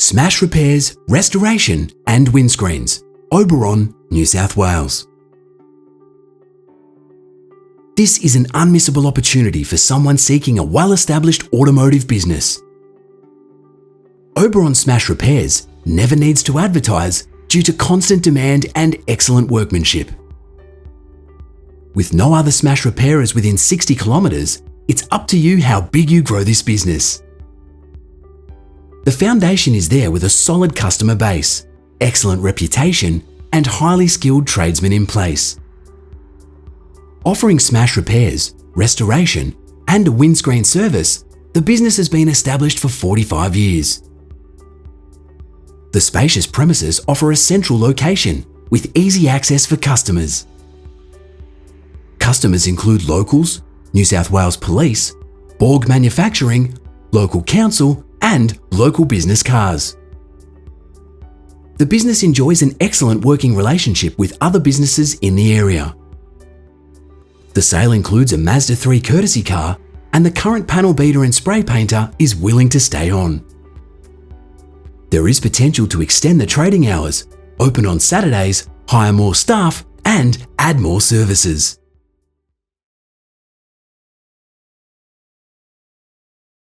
smash repairs, restoration and windscreens. Oberon, New South Wales. This is an unmissable opportunity for someone seeking a well-established automotive business. Oberon Smash Repairs never needs to advertise due to constant demand and excellent workmanship. With no other smash repairers within 60 kilometres, it's up to you how big you grow this business. The foundation is there with a solid customer base, excellent reputation, and highly skilled tradesmen in place. Offering smash repairs, restoration, and a windscreen service, the business has been established for 45 years. The spacious premises offer a central location with easy access for customers. Customers include locals, New South Wales Police, Borg Manufacturing, local council, and local business cars. The business enjoys an excellent working relationship with other businesses in the area. The sale includes a Mazda 3 courtesy car, and the current panel beater and spray painter is willing to stay on. There is potential to extend the trading hours, open on Saturdays, hire more staff, and add more services.